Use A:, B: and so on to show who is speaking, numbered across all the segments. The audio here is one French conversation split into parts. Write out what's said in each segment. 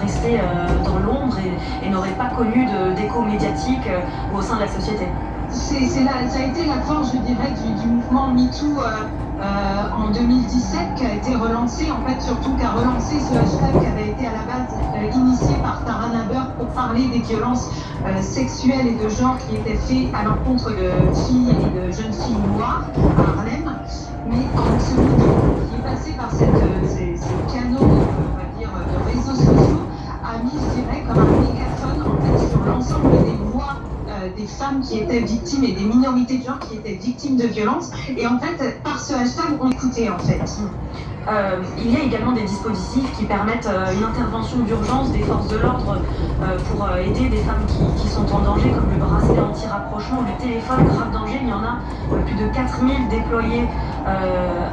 A: Resté dans l'ombre et n'aurait pas connu d'écho médiatique au sein de la société.
B: Ça a été la force, je dirais, du mouvement MeToo en 2017 qui a été relancé, en fait, surtout qu'a relancé ce hashtag qui avait été à la base initié par Tarana Burke pour parler des violences sexuelles et de genre qui étaient faites à l'encontre de filles et de jeunes filles noires à Harlem. Mais ce mouvement qui est passé par ces canaux, on va dire, de réseaux sociaux, a mis, je dirais, comme un mégaphone en fait, sur l'ensemble des voix des femmes qui étaient victimes et des minorités de genre qui étaient victimes de violences. Et en fait, par ce hashtag, on écoutait en fait.
A: Il y a également des dispositifs qui permettent une intervention d'urgence des forces de l'ordre pour aider des femmes qui sont en danger, comme le bracelet anti-rapprochement, le téléphone grave danger. Il y en a plus de 4000 déployés,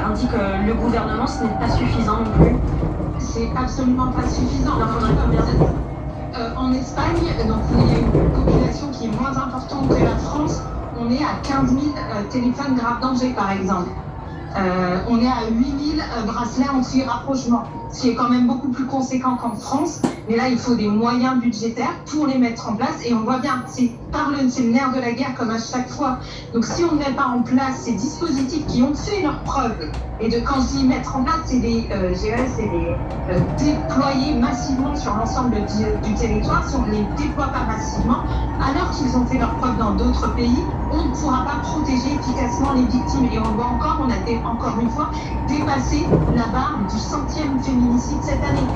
A: indique le gouvernement. Ce n'est pas suffisant non plus.
B: C'est absolument pas suffisant.
A: Il en faudrait combien d'années ?
B: En Espagne, donc il y a une population qui est moins importante que la France. On est à 15 000 téléphones grave danger par exemple. On est à 8 000 bracelets anti-rapprochement, ce qui est quand même beaucoup plus conséquent qu'en France. Mais là, il faut des moyens budgétaires pour les mettre en place. Et on voit bien, c'est le nerf de la guerre comme à chaque fois. Donc si on ne met pas en place ces dispositifs qui ont fait leurs preuves, et quand je dis mettre en place, c'est les déployer massivement sur l'ensemble du territoire. Si on ne les déploie pas massivement, alors qu'ils ont fait leurs preuves dans d'autres pays, on ne pourra pas protéger efficacement les victimes. Et on voit encore, on a encore une fois dépassé la barre du 100e féminicide cette année.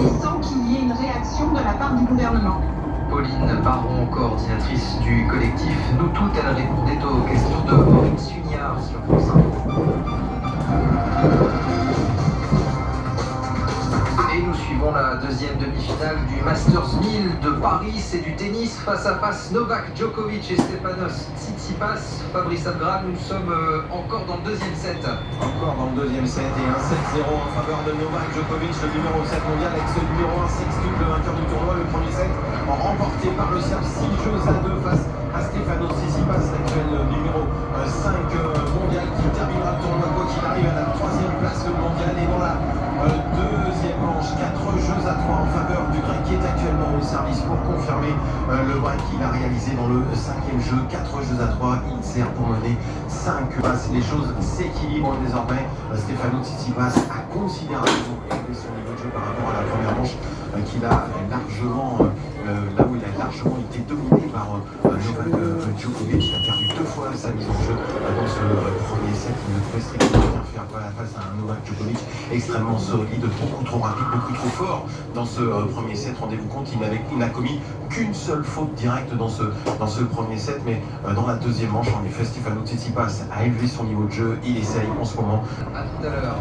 B: Et sans qu'il y ait une réaction de la part du gouvernement.
C: Pauline Baron, coordinatrice du collectif Nous Toutes, elle répondait aux questions de Maureen Sugnard sur France Info. Et nous suivons la deuxième demi-finale du Masters 1000 de Paris. C'est du tennis face à face Novak Djokovic et Stefanos Tsitsipas. Fabrice Abgral, nous sommes encore dans le deuxième set.
D: Encore dans le deuxième set et un 7-0 en faveur de Novak Djokovic, le numéro 7 mondial avec ce numéro 1 sextuple vainqueur du tournoi. Le premier set remporté par le Serbe 6 jeux à 2 face à Stefanos Tsitsipas, l'actuel numéro 5 mondial qui terminera le tournoi quoi qu'il arrive à la 3e place mondiale. Et dans la deuxième manche, 4 jeux à 3 en faveur du grec qui est actuellement au service pour confirmer le break qu'il a réalisé dans le 5e jeu. 4 jeux à 3, il sert pour mener 5 passes. Les choses s'équilibrent désormais. Stefanos Tsitsipas a considérablement élevé son niveau de jeu par rapport à la première manche qu'il a largement là où il a largement été dominé par Novak Djokovic. Il a perdu 2 fois sa mise en jeu dans ce premier set. Il ne pouvait strictement rien faire face à un Novak Djokovic extrêmement solide, beaucoup trop rapide, beaucoup trop fort dans ce premier set. Rendez-vous compte, il n'a commis qu'une seule faute directe dans ce premier set, mais dans la deuxième manche, en effet, Stefanos Tsitsipas a élevé son niveau de jeu. Il essaye en ce moment.
C: À tout à l'heure.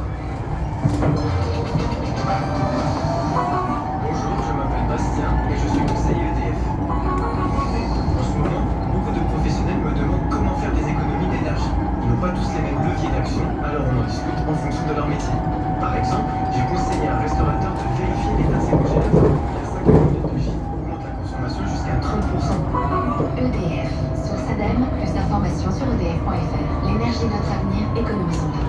E: Bonjour, je m'appelle Bastien et je suis conseiller EDF. En ce moment, beaucoup de professionnels me demandent comment faire des économies d'énergie. Ils n'ont pas tous les mêmes leviers d'action, alors on en discute en fonction de leur métier. Par exemple, j'ai conseillé à un restaurateur de vérifier l'état de ses congélateurs. Il y a 50 minutes de J augmente la consommation jusqu'à 30%.
F: EDF, source ADEME, plus d'informations sur edf.fr. L'énergie est notre avenir, économisons-la.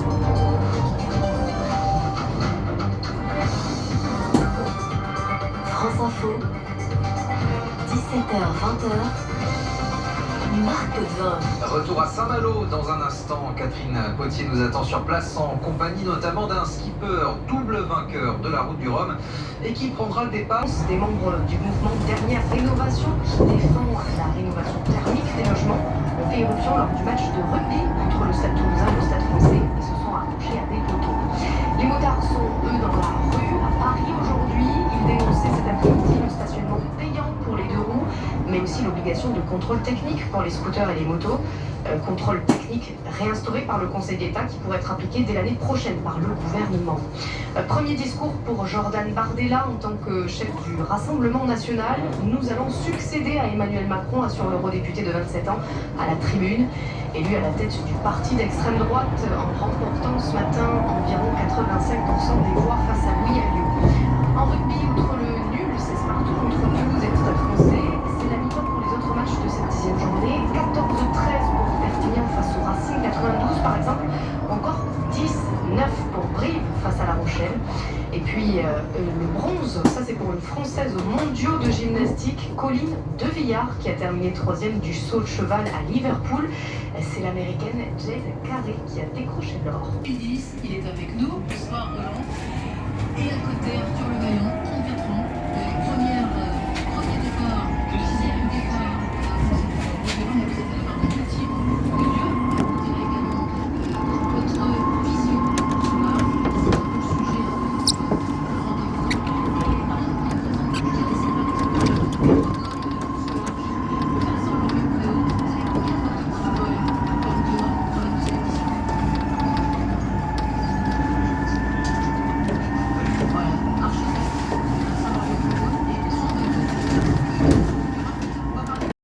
F: France Info, 17h-20h, Marc Vain.
C: Retour à Saint-Malo dans un instant. Catherine Potier nous attend sur place en compagnie notamment d'un skipper double vainqueur de la Route du Rhum et qui prendra le départ.
A: Des membres du mouvement Dernière Rénovation qui défend la rénovation thermique des logements ont fait éruption lors du match de rugby entre le Stade Toulousain et le Stade Français et se sont accrochés à des poteaux. Les motards sont eux dans la rue à Paris aujourd'hui. Ils dénonçaient cet après-midi le stationnement payant pour les deux roues, mais aussi l'obligation de contrôle technique pour les scooters et les motos. Contrôle technique réinstauré par le Conseil d'État qui pourrait être appliqué dès l'année prochaine par le gouvernement. Premier discours pour Jordan Bardella en tant que chef du Rassemblement national. Nous allons succéder à Emmanuel Macron, assure l'eurodéputé de 27 ans à la tribune. Élu à la tête du parti d'extrême droite en remportant ce matin environ 85% des voix face à Louis Alliot. En rugby, outre le nul, c'est partout contre Toulouse et le Stade Français. C'est la mi-temps pour les autres matchs de cette 10e journée. 14-13 pour Perpignan face au Racing 92 par exemple, ou encore 10-9 pour Brive face à La Rochelle. Et puis le bronze, ça c'est pour une Française aux mondiaux de gymnastique, Colline Devillard, qui a terminé 3e du saut de cheval à Liverpool. C'est l'américaine Jade Carey qui a décroché l'or.
G: Il est avec nous, bonsoir Roland. Et à côté, Arthur Le Vaillant.